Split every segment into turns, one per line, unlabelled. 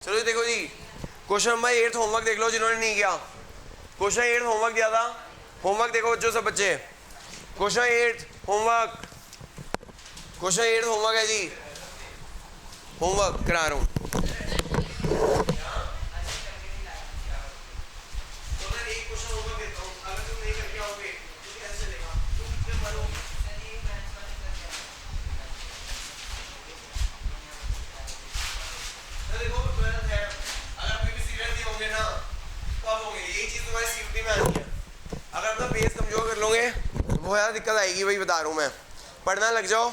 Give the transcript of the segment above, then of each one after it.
चलो जी देखो जी, question number 8 homework देख लो जिन्होंने नहीं किया। क्वेश्चन 8 होमवर्क दिया था, होमवर्क देखो बच्चों सब बच्चे। क्वेश्चन 8 होमवर्क, क्वेश्चन 8 होमवर्क है जी, होमवर्क करा रहा हूँ। अगर अपना बेस कमजोर कर लोगे तो बहुत ज़्यादा दिक्कत आएगी, भाई बता रहा हूँ मैं। पढ़ना लग जाओ,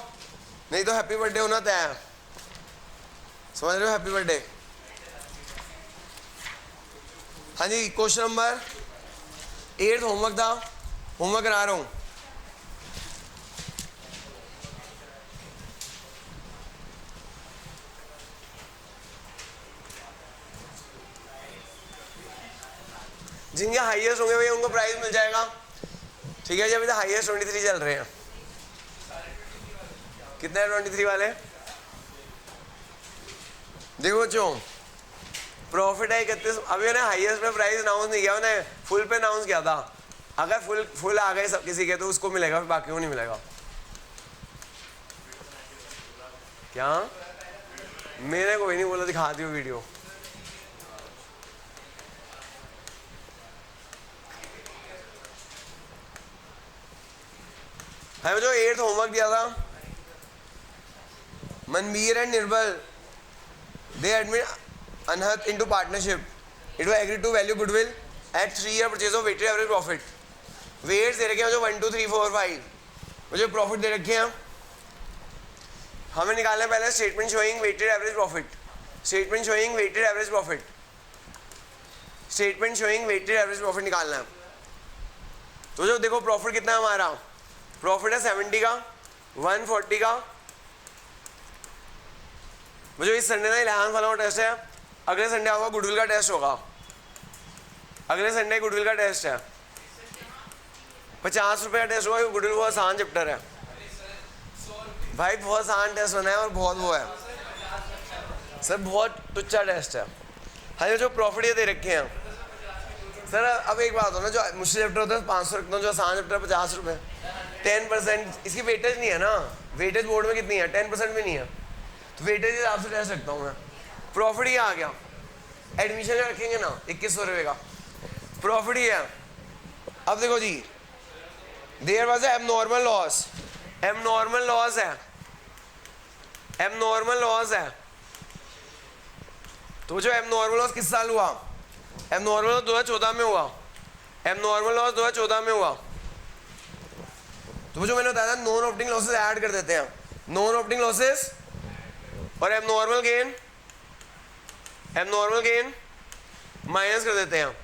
नहीं तो हैप्पी बर्थडे होना तय है, समझ रहे हो? Happy birthday. हाँ जी, क्वेश्चन नंबर 8 होमवर्क था, होमवर्क करा रहा हूँ। जिनके हाईएस्ट होंगे भैया उनको प्राइज मिल जाएगा, ठीक है जी। अभी तो हाईएस्ट 23 चल रहे हैं। कितने हैं 23 वाले? देखो बच्चों, प्रॉफिट है 31। अभी उन्हें हाईएस्ट में प्राइस अनाउंस नहीं किया, उन्हें फुल पे अनाउंस किया था। अगर फुल आ गए सब किसी के तो उसको मिलेगा, फिर बाकी को नहीं मिलेगा। क्या मैंने कोई नहीं बोला, दिखा दियो वीडियो। हमें जो 8th होमवर्क दिया था, Manbir and Nirbal they admit Anhad into partnership, it was agreed to value goodwill at 3 year purchase of weighted average profit. Weights दे रखे हैं जो 1 2 3 4 5, मुझे प्रॉफिट दे रखे हैं। हमें निकालना है पहले statement showing weighted average profit, statement showing weighted average profit, statement showing weighted average profit निकालना है। तो जो देखो प्रॉफिट कितना है हमारा, प्रॉफिट है 70 का, 140 का। मुझे इस संडे ना 11 वाला टेस्ट है, अगले संडे होगा गुडविल का टेस्ट होगा, अगले संडे गुडविल का टेस्ट है। 50 रुपये का टेस्ट होगा, गुडविल बहुत आसान चैप्टर है भाई, बहुत आसान टेस्ट होना है और बहुत वो है सर, बहुत टुच्चा टेस्ट है। हाँ, जो प्रॉफिट ये दे रखे हैं सर। अब एक बात हो ना, जो मुश्किल चैप्टर होता है 500 रखता हूँ, जो आसान चैप्टर है 50 रुपये। 10% इसकी वेटेज नहीं है ना, वेटेज बोर्ड में कितनी है, 10% भी नहीं है, तो वेटेज के हिसाब से टेस्ट रखता हूँ मैं। प्रॉफिट ही आ गया, एडमिशन में रखेंगे ना 2100 रुपये का प्रॉफिट ही है। अब देखो जी, there was abnormal loss, abnormal loss है, एबनॉर्मल लॉस है। तो जो एबनॉर्मल लॉस किस साल हुआ, एबनॉर्मल लॉस 2014 में हुआ, एबनॉर्मल लॉस 2014 में हुआ। तो जो मैंने बताया था नॉन ऑपरेटिंग लॉसेस ऐड कर देते हैं, नॉन ऑपरेटिंग लॉसेस और abnormal gain, abnormal gain minus कर देते हैं,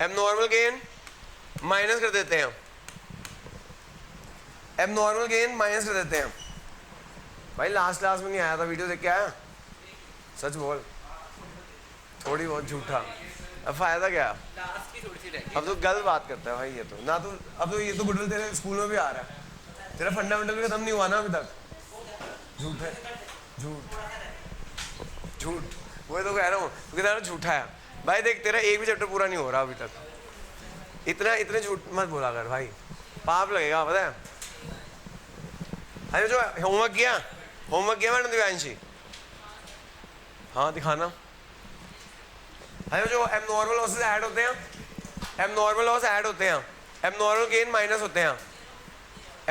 एबनॉर्मल गेन माइनस कर देते हैं, एबनॉर्मल गेन माइनस कर देते हैं। भाई लास्ट क्लास में नहीं आया था, वीडियो देख के आया? सच बोल, थोड़ी बहुत झूठा, अब फायदा क्या? अब तो गलत बात करता है भाई ये तो ना, तो अब तो ये तो गुडविल तेरे स्कूल में भी आ रहा है, तेरा फंडामेंटल भी खत्म नहीं हुआ ना अभी तक। झूठ है, झूठ झूठ, वो तो कह रहा हूँ तो झूठा है भाई। देख तेरा एक भी चैप्टर पूरा नहीं हो रहा अभी तक, इतने झूठ मत बोला कर भाई, पाप लगेगा पता है। अरे जो होमवर्क किया, होमवर्क किया मैडम दिव्यांशी? हाँ दिखाना। अरे जो एबनॉर्मल लॉसेस ऐड होते हैं, एबनॉर्मल लॉस ऐड होते हैं, एबनॉर्मल गेन माइनस होते हैं,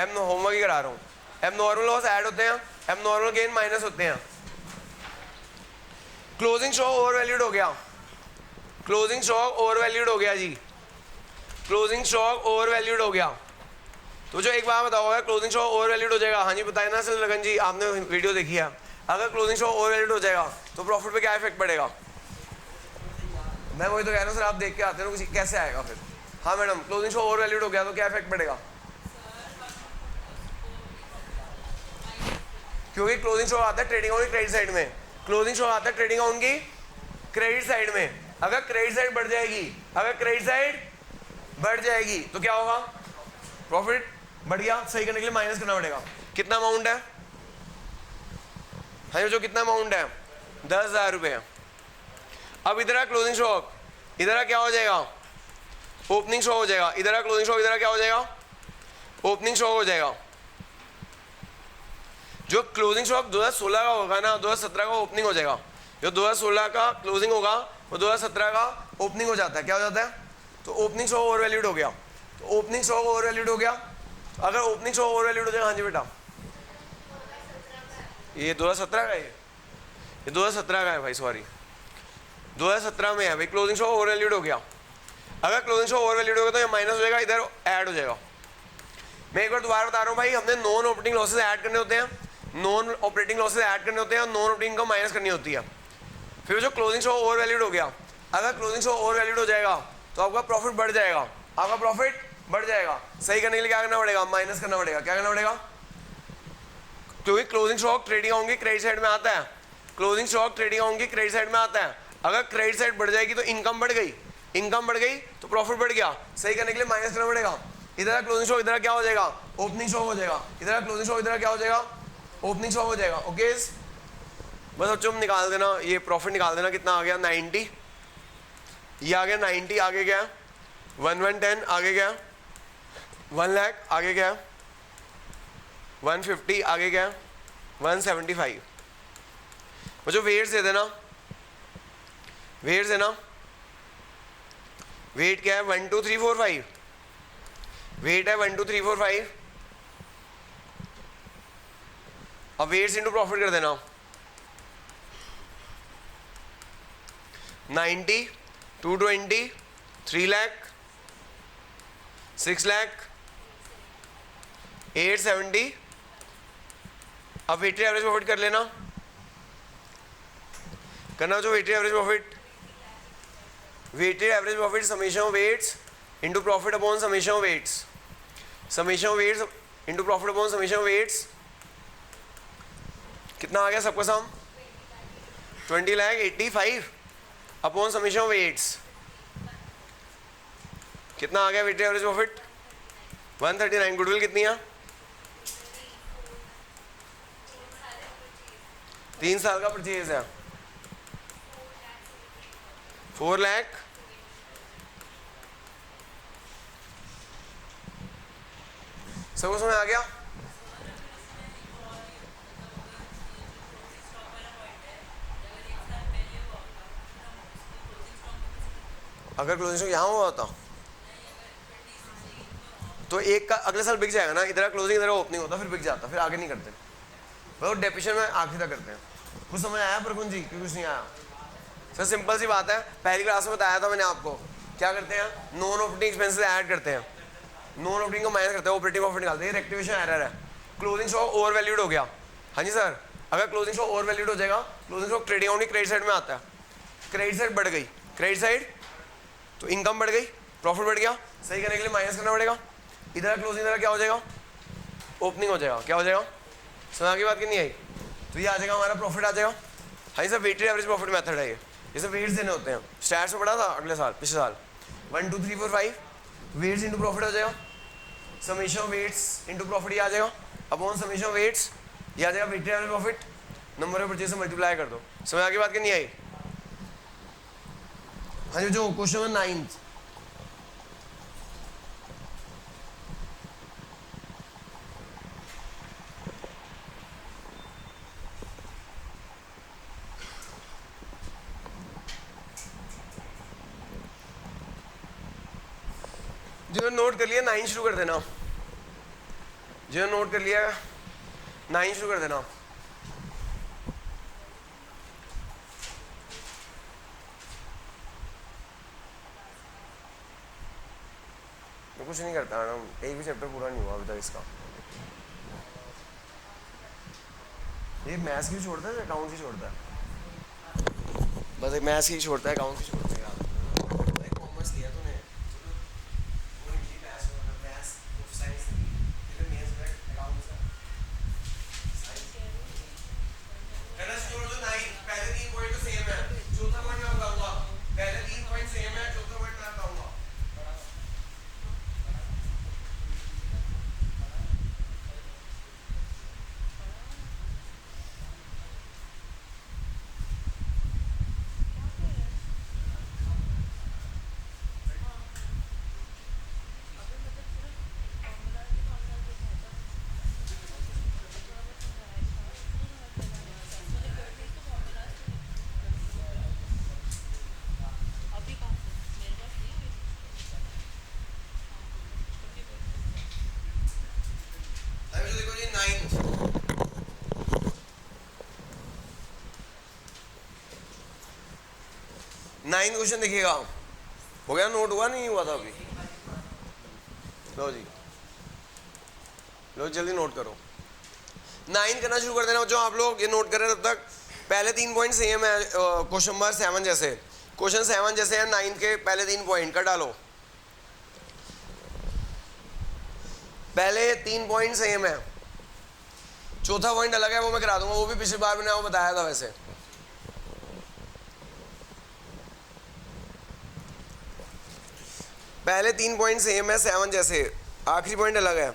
होमवर्क ही करा रहा हूँ। एबनॉर्मल लॉस ऐड होते हैं, एबनॉर्मल गेन माइनस होते हैं। क्लोजिंग स्टॉक ओवर वैल्यूड हो गया, क्लोजिंग स्टॉक ओवर वैल्यूड हो गया जी, क्लोजिंग स्टॉक ओवर वैल्यूड हो गया। तो जो एक बार बताओ, क्लोजिंग स्टॉक ओवर वैल्यूड हो जाएगा, हाँ जी बताए ना सर लगन जी, आपने वीडियो देखी है। अगर क्लोजिंग स्टॉक ओवर वैल्यूड हो जाएगा तो प्रॉफिट पे क्या इफेक्ट पड़ेगा? मैं वही तो कह रहा हूँ सर, आप देख के आते हो कैसे आएगा फिर। हाँ madam, closing stock over valued हो गया तो क्या इफेक्ट पड़ेगा? क्योंकि क्लोजिंग स्टॉक आता है ट्रेडिंग अकाउंट की क्रेडिट साइड में, क्लोजिंग स्टॉक आता है ट्रेडिंग अकाउंट की क्रेडिट साइड में। अगर क्रेडिट साइड बढ़ जाएगी, अगर क्रेडिट साइड बढ़ जाएगी तो क्या होगा? प्रॉफिट बढ़ गया, सही करने के लिए माइनस करना पड़ेगा। कितना अमाउंट है? हाँ जो कितना अमाउंट है? 10,000 रुपये। अब इधर है क्लोजिंग स्टॉक, इधर क्या हो जाएगा, ओपनिंग स्टॉक हो जाएगा। इधर है क्लोजिंग स्टॉक, इधर क्या हो जाएगा, ओपनिंग स्टॉक हो जाएगा। जो क्लोजिंग स्टॉक 2016 का होगा ना, 2017 का ओपनिंग हो जाएगा। जो 2016 का क्लोजिंग होगा वो 2017 का ओपनिंग हो जाता है। क्या हो जाता है, तो ओपनिंग स्टॉक ओवर वैल्यूड हो गया। तो ओपनिंग स्टॉक ओवर वैल्यूड हो गया। अगर ओपनिंग स्टॉक ओवर वैल्यूड हो जाएगा, हाँ जी बेटा, ये 2017 का है, ये 2017 का है भाई, सॉरी 2017 में है भाई। क्लोजिंग स्टॉक ओवर वैल्यूड हो गया। अगर क्लोजिंग स्टॉक ओवर वैल्यूड हो गया तो ये माइनस हो जाएगा, इधर ऐड हो जाएगा। मैं एक बार दोबारा बता रहा हूँ भाई, हमने नॉन ऑपरेटिंग लॉसेस ऐड करने होते हैं, नॉन ऑपरेटिंग लॉसेस ऐड करने होते हैं और नॉन ऑपरेटिंग इनकम माइनस करनी होती है। फिर जो क्लोजिंग स्टॉक ओवर वैल्यूड हो गया, अगर क्लोजिंग स्टॉक ओवर वैल्यूड हो जाएगा तो आपका प्रॉफिट बढ़ जाएगा, आपका प्रॉफिट बढ़ जाएगा। सही करने के लिए क्या करना पड़ेगा, माइनस करना पड़ेगा। क्या करना पड़ेगा, क्योंकि क्लोजिंग स्टॉक ट्रेडिंग होंगी क्रेडिट साइड में आता है, क्लोजिंग स्टॉक ट्रेडिंग होंगी क्रेडिट साइड में आता है। अगर क्रेडिट साइड बढ़ जाएगी तो इनकम बढ़ गई, इनकम बढ़ गई तो प्रॉफिट बढ़ गया। सही करने के लिए माइनस करना पड़ेगा। इधर क्लोजिंग स्टॉक, इधर क्या हो जाएगा, ओपनिंग स्टॉक हो जाएगा। इधर क्लोजिंग स्टॉक, इधर क्या हो जाएगा, ओपनिंग स्टॉक हो जाएगा। ओके, बस बच्चों निकाल देना, ये प्रॉफिट निकाल देना। कितना आ गया, 90, ये आ गया 90, आगे गया 1110, आगे गया 1 लाख, आगे गया 150, आगे गया 175। बच्चों वेट्स दे देना, वेट्स देना। वेट क्या है, 1 2 3 4 5, वेट है 1 2 3 4 5। अब वेट्स इंटू प्रॉफिट कर देना, 90, 220, 3 लाख, 6 लाख, 870। अब वेटेड एवरेज प्रॉफिट कर लेना, करना जो weighted average profit, weighted average profit summation of weights into profit upon summation of weights, summation of weights into profit upon summation of weights. कितना आ गया सबका sum, 20,85 upon summation of weights. कितना आ गया वेटेड एवरेज प्रॉफिट, 139। गुडविल कितनी है, 3 साल का परचेज है, 4 लाख। सबको समझ आ गया। अगर क्लोजिंग स्टॉक यहाँ हुआ होता तो एक का अगले साल बिक जाएगा ना, इधर क्लोजिंग इधर ओपनिंग होता, फिर बिक जाता, फिर आगे नहीं करते। वो डेफिनेशन में आखिर तक करते हैं। कुछ समझ आया प्रकुन जी कि कुछ नहीं आया? सर सिंपल सी बात है, पहली क्लास में बताया था मैंने आपको, क्या करते हैं, नॉन ऑपरेटिंग एक्सपेंसेस ऐड करते हैं, नॉन ऑपरेटिंग को माइनस करते हैं, ऑपरेटिंग प्रॉफिट निकालते हैं। रेक्टिफिकेशन एरर है। क्लोजिंग स्टॉक ओवर वैल्यूड हो गया, हाँ जी सर, अगर क्लोजिंग स्टॉक ओवर वैल्यूड हो जाएगा, closing stock trading only credit side में आता है, क्रेडिट साइड बढ़ गई, क्रेडिट साइड तो इनकम बढ़ गई, प्रॉफिट बढ़ गया। सही करने के लिए माइनस करना पड़ेगा। इधर क्लोजिंग, इधर क्या हो जाएगा, ओपनिंग हो जाएगा। क्या हो जाएगा, समझ की बात की नहीं आई? तो ये आ जाएगा हमारा प्रॉफिट आ जाएगा। हाँ sir, weighted average profit method है ये, जैसे वेट्स देने होते हैं। स्टैट्स में पढ़ा था अगले साल, पिछले साल, 1 2 3 4 5 वेट्स इंटू प्रॉफिट हो जाएगा, समेशन वेट्स इंटू प्रॉफिट ये आ जाएगा, अपॉन समेशन वेट्स ये आ जाएगा, weighted average profit number of purchase से मल्टीप्लाई कर दो। समझ आगे बात की नहीं आई? हाँ जी, जो क्वेश्चन नंबर 9, जिन्होंने नोट कर लिया 9 शुरू कर देना, जिन्होंने नोट कर लिया 9 शुरू कर देना। मैं कुछ नहीं करता ना, एक भी चैप्टर पूरा नहीं हुआ अभी तक इसका। ये मैथ्स की छोड़ता है, अकाउंट की छोड़ता है, बस एक मैथ्स की छोड़ता है, अकाउंट की छोड़ता है। कॉमर्स लिया तूने, 9 क्वेश्चन देखिएगा, हो गया नोट, हुआ नहीं हुआ था अभी? लो जी, लो जल्दी नोट करो। 9 करना शुरू कर देना बच्चों आप लोग, ये नोट कर रहे हैं तब तक। पहले 3 पॉइंट सेम है क्वेश्चन नंबर 7 जैसे, क्वेश्चन 7 जैसे है 9 के पहले 3 पॉइंट कर डालो। पहले 3 पॉइंट सेम है, चौथा पॉइंट अलग है, वो मैं करा दूंगा, वो भी पिछली बार मैंने आपको बताया था वैसे। पहले 3 पॉइंट सेम है 7 जैसे, आखिरी पॉइंट अलग है।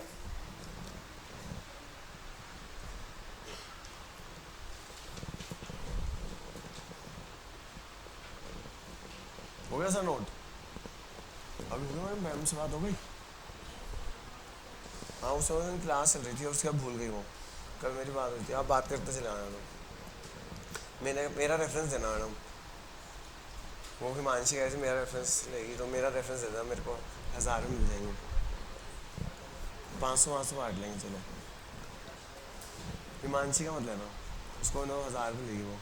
हो गया सर नोट? अभी मैम से बात हो गई? हाँ उस समय क्लास चल रही थी और उसके बाद भूल गई वो, कल मेरी बात हुई थी, आप बात करते चले आना। तो मेरा रेफरेंस देना मैडम, वो हिमांशी कह रही मेरा रेफरेंस लेगी, तो मेरा रेफरेंस देना, मेरे को 1000 में मिल जाएंगे, 500 बांट लेंगे। चलो हिमांशी का मत लेना, उसको 9000 में लेगी वो।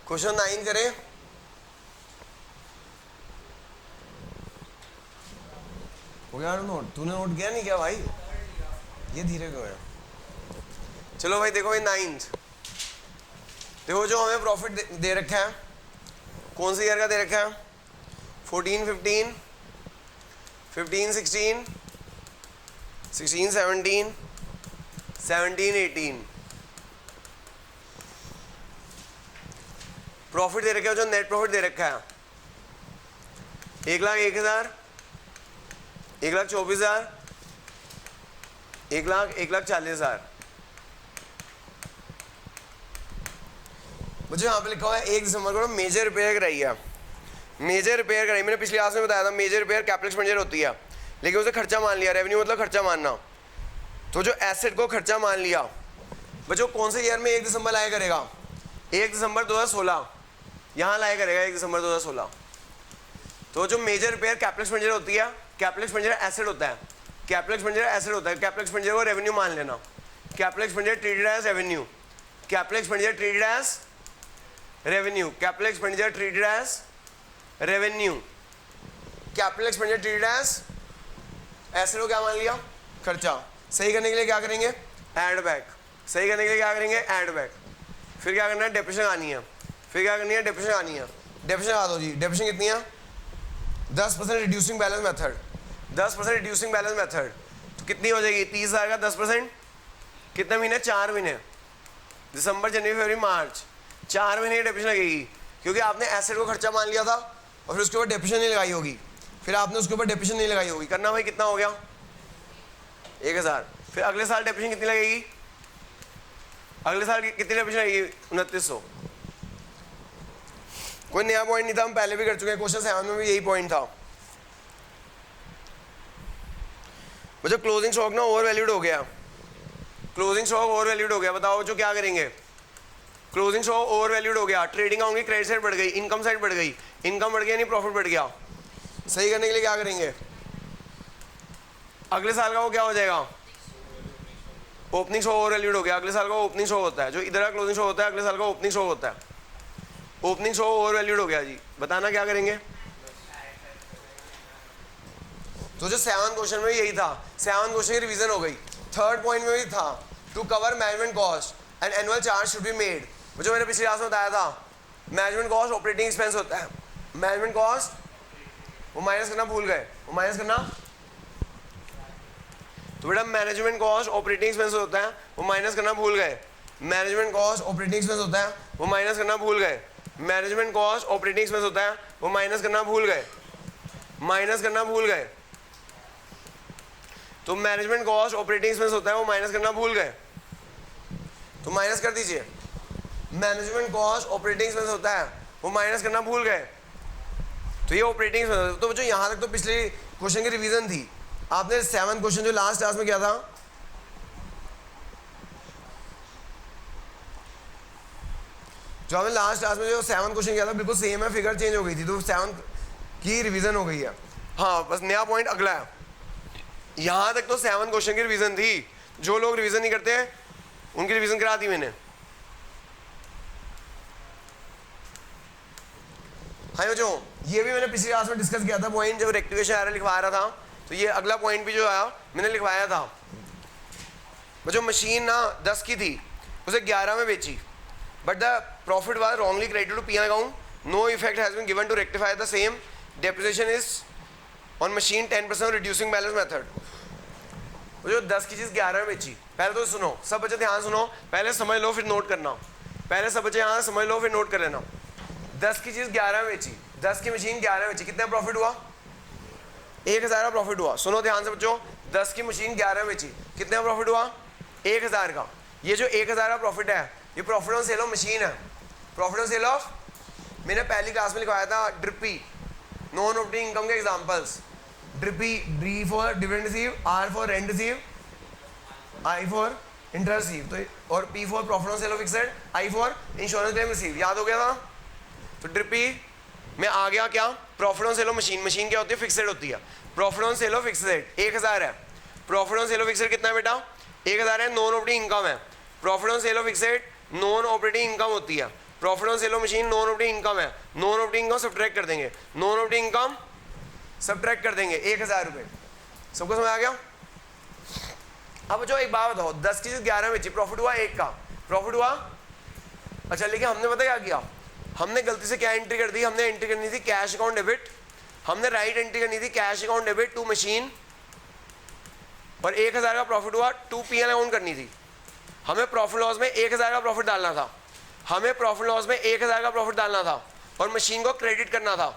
क्वेश्चन 9 करें। हो गया नोट? तूने नोट किया नहीं क्या भाई? ये धीरे क्यों है? चलो भाई देखो ये 9th, देखो जो हमें प्रॉफिट दे रखा है, कौन से ईयर का दे रखा है? 14 15, 15 16, 16 17, 17 18। प्रॉफिट दे रखा है, जो नेट प्रॉफिट दे रखा है 1,01,000, 1,24,000, 1,40,000। मुझे यहाँ पे लिखा हुआ है 1 दिसंबर को मेजर रिपेयर कराई है, मेजर रिपेयर कराई। मैंने पिछली क्लास में बताया था मेजर रिपेयर कैपिटल एक्सपेंडिचर होती है, लेकिन उसे खर्चा मान लिया, रेवेन्यू मतलब खर्चा मानना। तो जो एसेट को खर्चा मान लिया बच्चों, कौन से ईयर में 1 दिसंबर लाया करेगा? 1 दिसंबर 2016 यहाँ लाया करेगा, 1 दिसंबर 2016। तो जो मेजर रिपेयर कैपिटल एक्सपेंडिचर होती है, कैपिटल एक्सपेंडिचर एसेट होता है, कैपिटल एक्सपेंडिचर एसेट होता है, कैपिटल एक्सपेंडिचर को रेवेन्यू मान लेना, capital expenditure treated as revenue, capital expenditure treated as revenue, capital expenditure treated as revenue, capital expenditure treated as asset को क्या मान लिया? खर्चा। सही करने के लिए क्या करेंगे? Add back. सही करने के लिए क्या करेंगे? Add back. फिर क्या करना है? डेप्रिसिएशन आनी है, फिर क्या करनी है? डेप्रिसिएशन आनी है। डेप्रिसिएशन आ दो जी। डेप्रिसिएशन कितनी है? 10% reducing balance method, 10% reducing balance method. तो कितनी हो जाएगी? 30,000 का 10%, कितने महीने? 4 महीने, दिसंबर जनवरी फरवरी मार्च, 4 महीने की डेप्रिसिएशन लगेगी, क्योंकि आपने एसेट को खर्चा मान लिया था और फिर उसके ऊपर डेप्रिसिएशन नहीं लगाई होगी, फिर आपने उसके ऊपर डेप्रिसिएशन नहीं लगाई होगी। करना भाई कितना हो गया? 1,000। फिर अगले साल डेप्रिसिएशन कितनी लगेगी? अगले साल की कितनी डेप्रिसिएशन लगेगी? 2900। कोई नया पॉइंट नहीं था, हम पहले भी कर चुके हैं, क्वेश्चन 7 में भी यही पॉइंट था। मुझे क्लोजिंग स्टॉक ना ओवर वैल्यूड हो गया, क्लोजिंग स्टॉक ओवर वैल्यूड हो गया। बताओ जो क्या करेंगे? क्लोजिंग स्टॉक ओवर वैल्यूड हो गया, ट्रेडिंग आऊंगी, क्रेडिट साइड बढ़ गई, इनकम साइड बढ़ गई, इनकम बढ़ गया नहीं प्रॉफिट बढ़ गया। सही करने के लिए क्या करेंगे? अगले साल का वो क्या हो जाएगा? ओपनिंग स्टॉक ओवर वैल्यूड हो गया, अगले साल का ओपनिंग स्टॉक होता है, जो इधर का क्लोजिंग स्टॉक होता है अगले साल का ओपनिंग स्टॉक होता है। ओपनिंग स्टॉक ओवर वैल्यूड हो गया जी, बताना क्या करेंगे? तो जो 7 क्वेश्चन में यही था, 7 क्वेश्चन की रिवीजन हो गई। 3rd पॉइंट में भी था, to cover management cost and annual charge should be made. जो मैंने पिछली क्लास में बताया था, मैनेजमेंट कॉस्ट ऑपरेटिंग एक्सपेंस होता है, मैनेजमेंट कॉस्ट वो माइनस करना भूल गए, वो माइनस करना। तो बेटा मैनेजमेंट कॉस्ट ऑपरेटिंग एक्सपेंस होता है, वो माइनस करना भूल गए। मैनेजमेंट कॉस्ट ऑपरेटिंग एक्सपेंस होता है, वो माइनस करना भूल गए। मैनेजमेंट कॉस्ट ऑपरेटिंग एक्सपेंस होता है, वो माइनस करना भूल गए, माइनस करना भूल गए। तो मैनेजमेंट कॉस्ट ऑपरेटिंग एक्सपेंस होता है, वो माइनस करना भूल गए, तो माइनस कर दीजिए। मैनेजमेंट कॉस्ट ऑपरेटिंग एक्सपेंस होता है, वो माइनस करना भूल गए, तो ये ऑपरेटिंग एक्सपेंस। तो जो यहाँ तक तो पिछले क्वेश्चन की रिवीजन थी। आपने 7 क्वेश्चन जो लास्ट क्लास में किया था, जो हमने लास्ट क्लास में जो 7 क्वेश्चन किया था बिल्कुल सेम है, फिगर चेंज हो गई थी, तो 7 की रिवीजन हो गई है। हाँ बस नया पॉइंट अगला है, यहां तक तो 7 क्वेश्चन की रिवीजन थी। जो लोग रिवीजन नहीं करते उनकी रिवीजन करा दी मैंने। हाँ जो ये भी मैंने पिछली क्लास में डिस्कस किया था पॉइंट, जब रेक्टिफिकेशन एरर लिखवा रहा था, तो ये अगला पॉइंट भी जो आया मैंने लिखवाया था। जो मशीन ना 10 की थी उसे 11 में बेची, but the profit was wrongly credited to PL account, no effect has been given to rectify the same, depreciation is on machine 10% reducing balance method. जो 10 की चीज़ 11 में बेची, पहले तो सुनो सब बच्चे, ध्यान सुनो, पहले समझ लो फिर नोट करना। पहले सब बच्चे यहाँ समझ लो फिर नोट कर लेना। 10 की चीज़ 11 में बेची, 10 की मशीन 11 में बेची, कितना प्रॉफिट हुआ? 1000 का प्रॉफिट हुआ। सुनो ध्यान से बच्चों, 10 की मशीन 11 में बेची, कितना प्रॉफिट हुआ? 1000 का। ये जो 1000 का प्रॉफिट है ये profit on sale of machine है। प्रॉफिट ऑन सेल ऑफ, मैंने पहली क्लास में लिखवाया था ड्रिपी, नॉन ऑपरेटिंग इनकम के एग्जांपल्स। ड्रिपी, D for dividend receive, R for rent receive, I for interest receive, तो और P for profit on sale of fixed, I for insurance claim receive. याद हो गया था? तो ड्रिपी में आ गया क्या? Profit on sale of machine. Machine क्या होती है? फिक्सेड होती है। Profit on sale of fixed 1000 है। Profit on sale of fixed कितना है बेटा? 1000 है। नॉन ऑपरेटिंग इनकम है। Profit on sale of fixed non operating income होती है। Profit on sale of machine non operating income है। नॉन ऑपरेटिंग इनकम सब्ट्रैक्ट कर देंगे, नॉन ऑपरेटिंग इनकम सब्ट्रैक्ट कर देंगे 1000 रुपये। सबको समझ आ गया? अब जो एक बात बताओ, 10 की चीज 11 में बेची, प्रॉफिट हुआ 1 का, प्रॉफिट हुआ। अच्छा लेकिन हमने पता क्या किया? हमने गलती से क्या एंट्री कर दी? हमने एंट्री करनी थी कैश अकाउंट डेबिट, हमने राइट एंट्री करनी थी cash account debit to machine, और 1000 का प्रॉफिट हुआ टू पीएल अकाउंट करनी थी। हमें प्रॉफिट लॉस में 1000 का प्रॉफिट डालना था, हमें प्रॉफिट लॉस में 1000 का प्रॉफिट डालना था और मशीन को क्रेडिट करना था।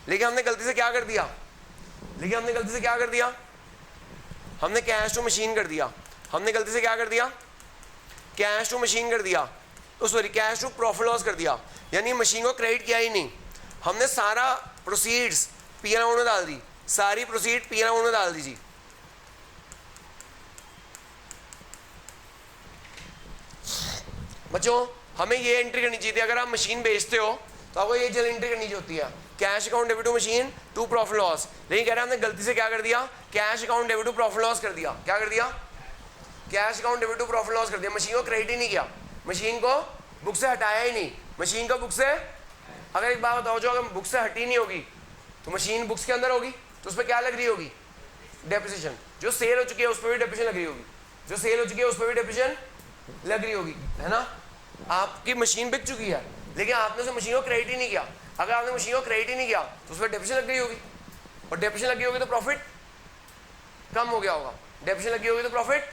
लेकिन हमने गलती से क्या कर दिया? हमने कैश टू मशीन कर दिया। हमने गलती से क्या कर दिया? कैश टू मशीन कर दिया, sorry cash to profit loss कर दिया, यानी मशीन को क्रेडिट किया ही नहीं। हमने सारा प्रोसीड्स पीएल अकाउंट में डाल दी, सारी प्रोसीड पीएल अकाउंट में डाल दीजिए। बच्चों हमें ये एंट्री करनी चाहिए थी, अगर आप मशीन बेचते हो तो आपको ये जल एंट्री करनी होती है, cash account debit to machine to profit loss. लेकिन कह रहे हैं हमने गलती से क्या कर दिया? Cash account debit to profit loss कर दिया। क्या कर दिया? Cash account debit to profit loss कर दिया। मशीन को क्रेडिट ही नहीं किया, मशीन को बुक से हटाया ही नहीं। मशीन को बुक से, अगर एक बात बताओ, जो अगर बुक से हटी नहीं होगी तो मशीन बुक्स के अंदर होगी, तो उस पर क्या लग रही होगी? डेप्रिसिएशन। जो सेल हो चुकी है उस पर भी डेप्रिसिएशन लग रही होगी, जो सेल हो चुकी है उस पर भी डेप्रिसिएशन लग रही होगी, है ना? आपकी मशीन बिक चुकी है लेकिन आपने उसे मशीन को क्रेडिट ही नहीं किया। अगर आपने मशीन को क्रेडिट ही नहीं किया तो उस पर डेप्रिसिएशन लग गई होगी, और डेप्रिसिएशन लगी होगी तो प्रॉफिट कम हो गया होगा। डेप्रिसिएशन लगी होगी तो प्रॉफिट,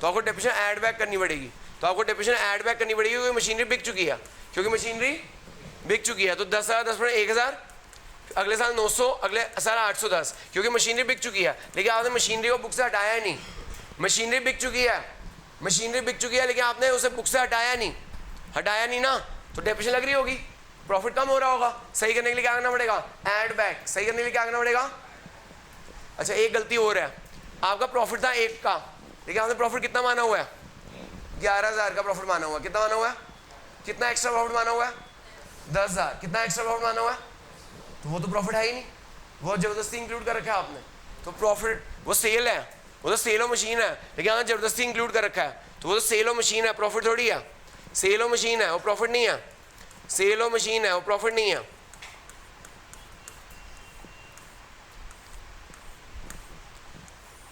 तो आपको डेप्रिसिएशन ऐड बैक करनी पड़ेगी, तो आपको डेप्रिसिएशन ऐड बैक करनी पड़ेगी क्योंकि मशीनरी बिक चुकी है, क्योंकि मशीनरी बिक चुकी है। तो 10,000 10 पर 1000, अगले साल 900, अगले साल 810, क्योंकि मशीनरी बिक चुकी है। लेकिन आपने मशीनरी को बुक से हटाया ही नहीं। मशीनरी बिक चुकी है, मशीनरी बिक चुकी है, लेकिन आपने उसे बुक से हटाया नहीं ना, तो डेप्रिसिएशन लग रही होगी, प्रॉफिट कम हो रहा होगा। सही करने के लिए क्या करना पड़ेगा? Add back. सही करने के लिए क्या करना पड़ेगा? अच्छा एक गलती और है, आपका प्रॉफिट था 1 का, लेकिन आपने प्रॉफिट कितना माना हुआ है? 11,000 का प्रॉफिट माना हुआ है। कितना माना हुआ है? कितना एक्स्ट्रा प्रॉफिट माना हुआ है? 10,000। कितना एक्स्ट्रा प्रॉफिट माना हुआ है? तो वो तो प्रॉफिट है ही नहीं, वो जबरदस्ती इंक्लूड कर रखा है आपने। तो प्रॉफिट वो सेल है, वो तो सेल ऑफ मशीन है, लेकिन आपने जबरदस्ती इंक्लूड कर रखा है, तो वो तो सेल ऑफ मशीन है, प्रॉफिट थोड़ी है। सेल ऑफ मशीन है वो प्रॉफिट नहीं है, सेल ऑफ मशीन है वो प्रॉफिट नहीं है।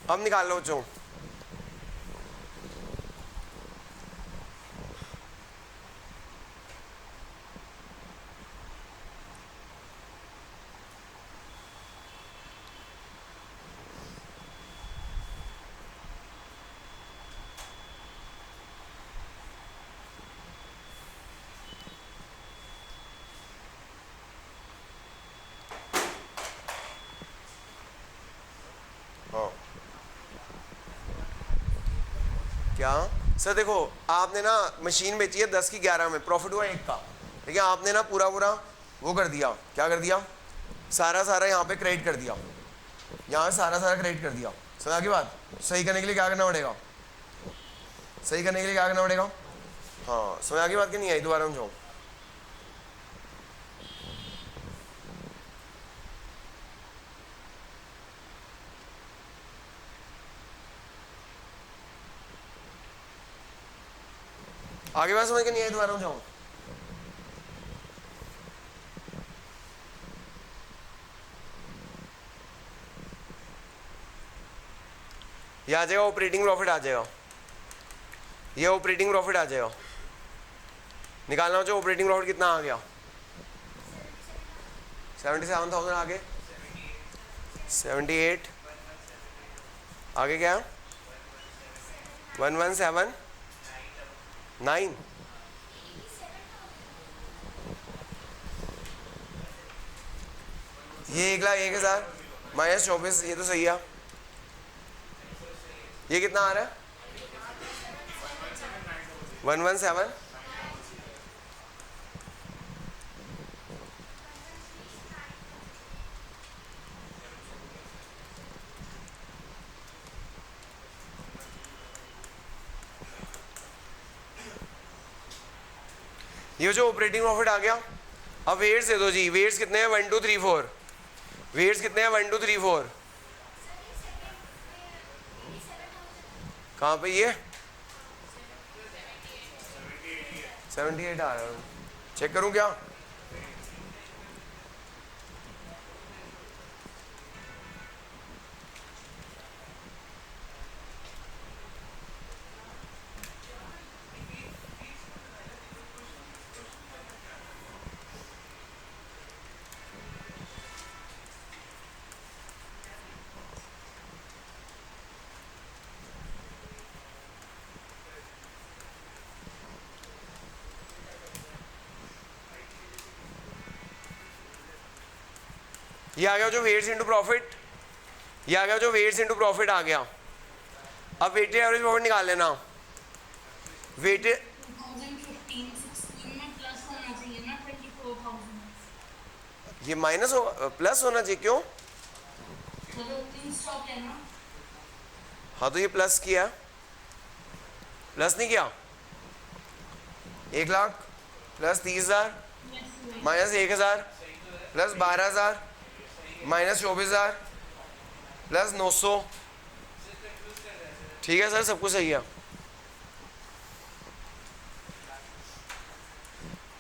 अब निकाल लो बच्चों। क्या सर देखो, आपने ना मशीन बेची है 10 की 11 में, प्रॉफिट हुआ 1 का, लेकिन आपने ना पूरा वो कर दिया। क्या कर दिया? सारा यहाँ पे क्रेडिट कर दिया, यहाँ सारा क्रेडिट कर दिया। समझ की बात? सही करने के लिए क्या करना पड़ेगा? सही करने के लिए क्या करना पड़ेगा? हाँ समझ की बात कि नहीं आई? दोबारा समझाओ। आगे बात समझ के नहीं आई, दोबारा जाऊँ? ये आ जाएगा ऑपरेटिंग प्रॉफिट आ जाएगा, ये ऑपरेटिंग प्रॉफिट आ जाएगा। निकालना हो जो ऑपरेटिंग प्रॉफिट कितना आ गया? 77,000। आगे 78, आगे क्या? 1179, ये 1,01,000 माइनस 24, ये तो सही है। ये कितना आ रहा है? 117। ये जो ऑपरेटिंग प्रॉफिट आ गया, अब वेट्स दे दो जी। वेट्स कितने हैं? 1 2 3 4। वेट्स कितने हैं? 1 2 3 4। कहाँ पे? ये 78 आ रहा है। चेक करूं क्या? ये आ गया जो वेट्स इनटू प्रॉफिट, ये आ गया जो वेट्स इनटू प्रॉफिट आ गया। अब वेटेड एवरेज प्रॉफिट निकाल लेना। वेटेड
2015-16 में प्लस होना चाहिए ना 24,000।
ये माइनस हो, प्लस होना चाहिए। क्यों?
चलो 3 स्टॉक है ना।
हाँ तो ये प्लस किया, प्लस नहीं किया। 1 lakh plus 30,000 minus 1,000 plus 12,000 minus 24,000 plus 900। ठीक है सर, सब कुछ सही है।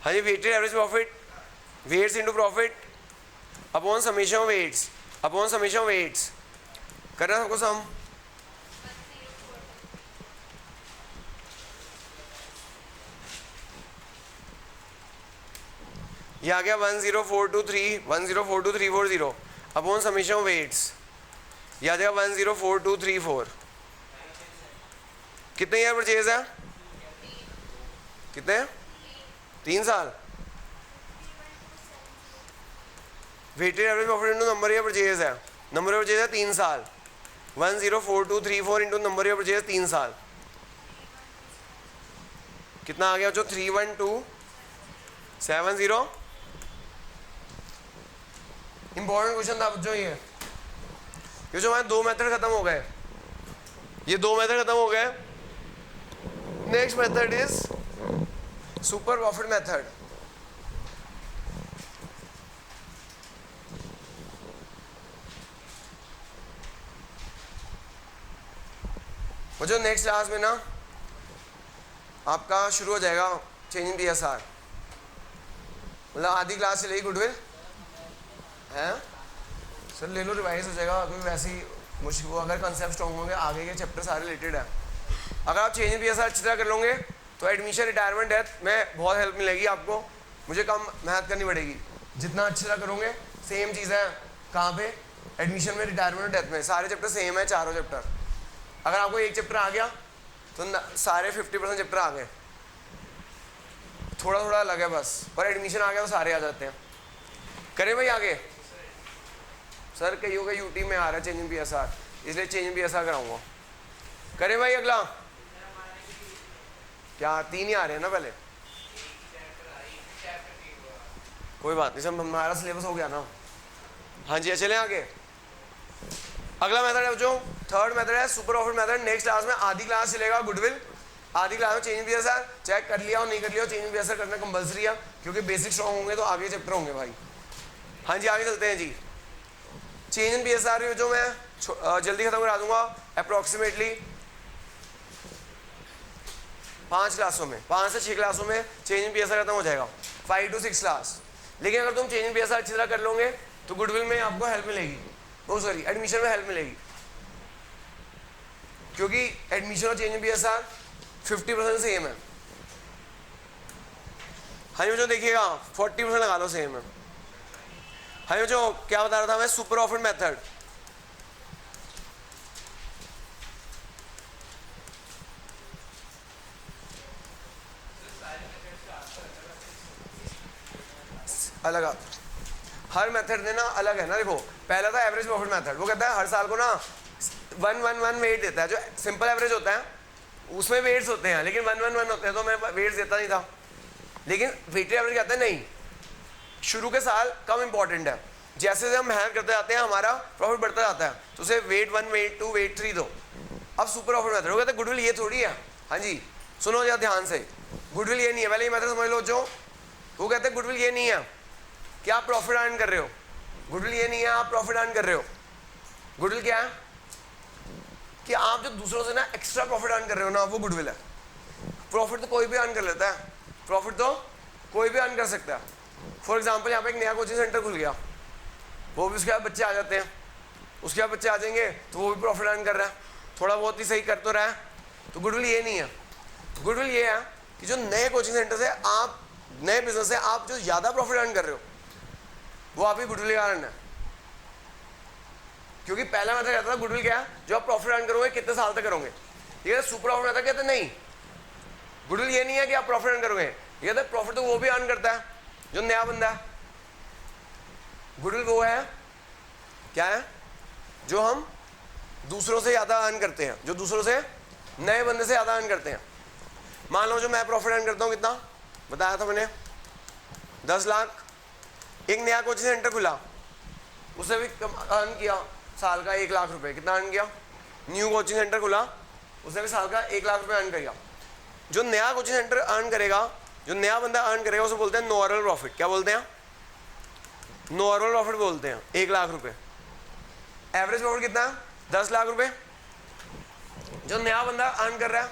हाँ जी, weighted average profit, weights into profit upon summation of weights, upon summation of weights करना सबको सम। ये आ गया 10422340 अपॉन समेशन ऑफ वेट्स, ये आ जाएगा 104234। कितने ईयर परचेज है? कितने? 3 साल। Weighted average profit into number year purchase है, नंबर ईयर परचेज है 3 साल। 104234 इंटू नंबर ईयर परचेज 3 साल, कितना आ गया? जो 31270। इंपॉर्टेंट क्वेश्चन था जो ये जो हमारे 2 मेथड खत्म हो गए, ये 2 मेथड खत्म हो गए। Next method is super profit method. वो जो नेक्स्ट क्लास में ना आपका शुरू हो जाएगा चेंजिंग PSR, मतलब आधी क्लास चलेगी गुडविल है सर, ले लो रिवाइज हो जाएगा, क्योंकि वैसे ही मुश्किल वो अगर कंसेप्ट स्ट्रॉन्ग होंगे आगे के चैप्टर सारे रिलेटेड है। अगर आप चेंजिंग PSR अच्छी तरह कर लोगे तो एडमिशन, रिटायरमेंट, डेथ में बहुत हेल्प मिलेगी आपको। मुझे कम मेहनत करनी पड़ेगी, जितना अच्छी तरह करोगे। सेम चीज़ है कहाँ पे? एडमिशन में, रिटायरमेंट और डेथ में सारे चैप्टर सेम है, चारों चैप्टर। अगर आपको एक चैप्टर आ गया तो सारे 50% चैप्टर आ गए, थोड़ा थोड़ा अलग है बस, पर एडमिशन आ गया तो सारे आ जाते हैं। करें भाई आगे? सर कईयों का यूटी में आ रहा है चेंजिंग PSR, इसलिए चेंजिंग PSR कराऊंगा। करें भाई अगला? क्या 3 ही आ रहे हैं ना पहले? कोई बात नहीं सर, हमारा सिलेबस हो गया ना। हाँ जी, चलें आगे। अगला मेथड है जो थर्ड मेथड है super profit method. Next class में आधी क्लास चलेगा गुडविल, आधी क्लास में चेंजिंग PSR। चेक कर लिया और नहीं कर लिया, चेंजिंग PSR करना कंपलसरी है, क्योंकि बेसिक स्ट्रॉन्ग होंगे तो आगे चैप्टर होंगे भाई। हाँ जी, आगे चलते हैं जी। चेंजिंग PSR जो मैं जल्दी खत्म करा दूंगा अप्रोक्सीमेटली 5 क्लासों में, 5 से 6 क्लासों में चेंज इन PSR खत्म हो जाएगा, 5 to 6 क्लास। लेकिन अगर तुम चेंज इन PSR अच्छी तरह कर लोगे तो गुडविल में आपको हेल्प मिलेगी, वो सॉरी एडमिशन में हेल्प मिलेगी, क्योंकि एडमिशन और चेंज इन PSR 50% सेम है। हाँ बच्चों देखिएगा 40% लगा लो सेम है। हाँ बच्चों क्या बता रहा था मैं, सुपर प्रॉफिट मेथड। अलग हर मेथड ने ना अलग है ना। देखो पहला था एवरेज प्रॉफिट मेथड, वो कहता है हर साल को ना 111 वेट देता है। जो सिंपल एवरेज होता है उसमें वेट्स होते हैं, लेकिन 111 होते हैं तो मैं वेट्स देता नहीं था। लेकिन वेटेड एवरेज कहता है नहीं, शुरू के साल कम इंपॉर्टेंट है, जैसे जैसे हम मेहनत करते जाते हैं हमारा प्रॉफिट बढ़ता जाता है, तो उसे वेट 1, वेट 2, वेट 3 दो। अब सुपर प्रॉफिट मेथड वो कहते हैं गुडविल ये थोड़ी है। हाँ जी सुनो जरा ध्यान से, गुडविल ये नहीं है, पहले ये मेथड समझ लो। जो वो कहते हैं गुडविल ये नहीं है कि आप प्रॉफिट अर्न कर रहे हो, गुडविल ये नहीं है आप प्रॉफिट अर्न कर रहे हो। गुडविल क्या है कि आप जो दूसरों से ना एक्स्ट्रा प्रॉफिट अर्न कर रहे हो ना, वो गुडविल है। प्रॉफिट तो कोई भी अर्न कर लेता है, प्रॉफिट तो कोई भी अर्न कर सकता है। फॉर एग्जाम्पल यहाँ पे एक नया कोचिंग सेंटर खुल गया, वो भी उसके बाद बच्चे आ जाते हैं, उसके बाद बच्चे आ जाएंगे तो वो भी प्रॉफिट अर्न कर रहा है, थोड़ा बहुत ही सही कर तो रहा है। तो गुडविल ये नहीं है, गुडविल ये है कि जो नए कोचिंग सेंटर से आप, नए बिजनेस से आप जो ज़्यादा प्रॉफिट अर्न कर रहे हो वो आप ही गुडविल का अर्न है। क्योंकि पहला मेथड कहता था गुडविल क्या है, जो आप प्रॉफिट अर्न करोगे कितने साल तक करोगे। ये सुपर प्रॉफिट मेथड कहते नहीं, गुडविल ये नहीं है कि आप प्रॉफिट अर्न करोगे, ये कहते प्रॉफिट तो वो भी अर्न करता है जो नया बंदा है। गुडविल वो है क्या है, जो हम दूसरों से ज़्यादा अर्न करते हैं, जो दूसरों से नए बंदे से ज़्यादा अर्न करते हैं। मान लो जो मैं प्रॉफिट अर्न करता हूँ कितना बताया था मैंने, 10 लाख। एक नया कोचिंग सेंटर खुला, उसने भी अर्न किया साल का 1 लाख रुपए। कितना अर्न किया? न्यू कोचिंग सेंटर खुला, उसने भी साल का 1 लाख रुपए अर्न किया। जो नया कोचिंग सेंटर अर्न करेगा, जो नया बंदा अर्न करेगा, उसे बोलते हैं नॉर्मल प्रॉफिट। क्या बोलते हैं? नॉर्मल प्रॉफिट बोलते हैं, 1 लाख रुपए। एवरेज प्रॉफिट कितना है? 10 लाख रुपए। जो नया बंदा अर्न कर रहा है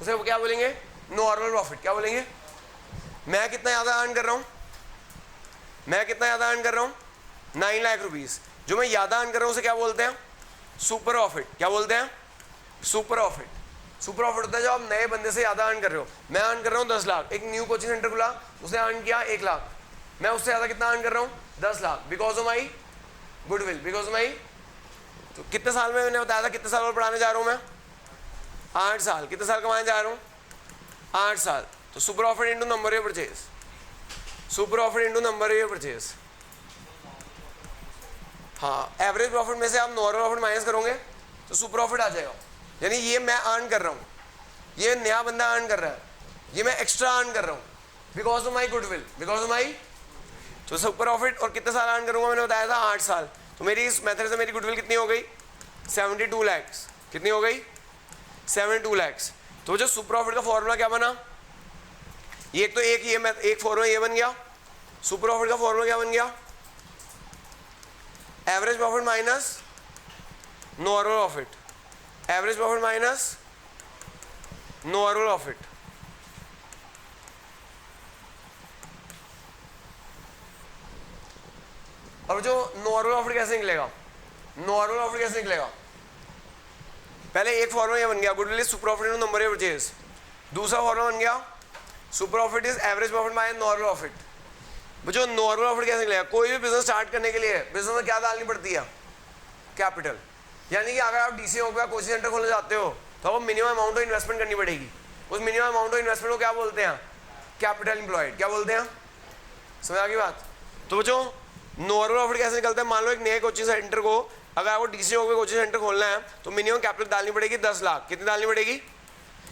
उसे क्या बोलेंगे? Normal profit. क्या बोलेंगे? मैं कितना ज़्यादा अर्न कर रहा हूँ, मैं कितना ज़्यादा अर्न कर रहा हूँ? 9 लाख रुपीज़। जो मैं ज़्यादा अर्न कर रहा हूँ उसे क्या बोलते हैं? Super profit. क्या बोलते हैं? Super profit. सुपर प्रॉफिट होता है जो आप नए बंदे से ज़्यादा अर्न कर रहे हो। मैं अर्न कर रहा हूँ 10 लाख, एक न्यू कोचिंग सेंटर खुला, उसने अर्न किया 1 लाख, मैं उससे ज़्यादा कितना अर्न कर रहा हूँ? 10 lakh, because of my goodwill, because of my. तो कितने साल में मैंने बताया था, कितने साल और पढ़ाने जा रहा हूँ मैं? 8 साल। कितने साल कमाने जा रहा हूँ? 8 साल। तो super profit into number of purchase, super profit into number of purchase. हाँ, एवरेज प्रॉफिट में से आप नॉर्मल प्रॉफिट माइनस करोगे तो सुपर प्रॉफिट आ जाएगा। यानी ये मैं अर्न कर रहा हूँ, ये नया बंदा अर्न कर रहा है, ये मैं एक्स्ट्रा अर्न कर रहा हूँ because of my goodwill, because of my. तो सुपर प्रॉफिट और कितने साल अर्न करूँगा मैंने बताया था? 8 साल। तो मेरी इस मेथड से मेरी गुडविल कितनी हो गई? 72 लैक्स। कितनी हो गई? 72 लैक्स। तो जो सुपर प्रॉफिट का फॉर्मूला क्या बना? ये तो एक ये एक फॉर्मूला ये बन गया। सुपर प्रॉफिट का फॉर्मूला क्या बन गया? Average profit minus normal profit, average profit minus normal profit. अब जो नॉर्मल प्रॉफिट कैसे निकलेगा? नॉर्मल प्रॉफिट कैसे निकलेगा? पहले एक फॉर्मूला ये बन गया, goodwill is super profit into number of purchase. दूसरा फॉर्मूला बन गया, super profit is average profit minus normal profit. जो नॉर्मल प्रॉफिट कैसे निकलेगा? कोई भी बिजनेस स्टार्ट करने के लिए बिजनेस में क्या डालनी पड़ती है? कैपिटल। यानी कि अगर आप डीसीए का कोचिंग सेंटर खोलने जाते हो तो आपको मिनिमम अमाउंट ऑफ इन्वेस्टमेंट करनी पड़ेगी। उस मिनिमम अमाउंट ऑफ इन्वेस्टमेंट को क्या बोलते हैं? Capital employed. क्या बोलते हैं? समझ आ गई बात? तो बच्चों नॉर्मल प्रॉफिट कैसे निकलता है? मान लो एक नए कोचिंग सेंटर को, अगर आपको डीसीए कोचिंग सेंटर खोलना है तो मिनिमम कैपिटल डालनी पड़ेगी 10 लाख। कितनी डालनी पड़ेगी?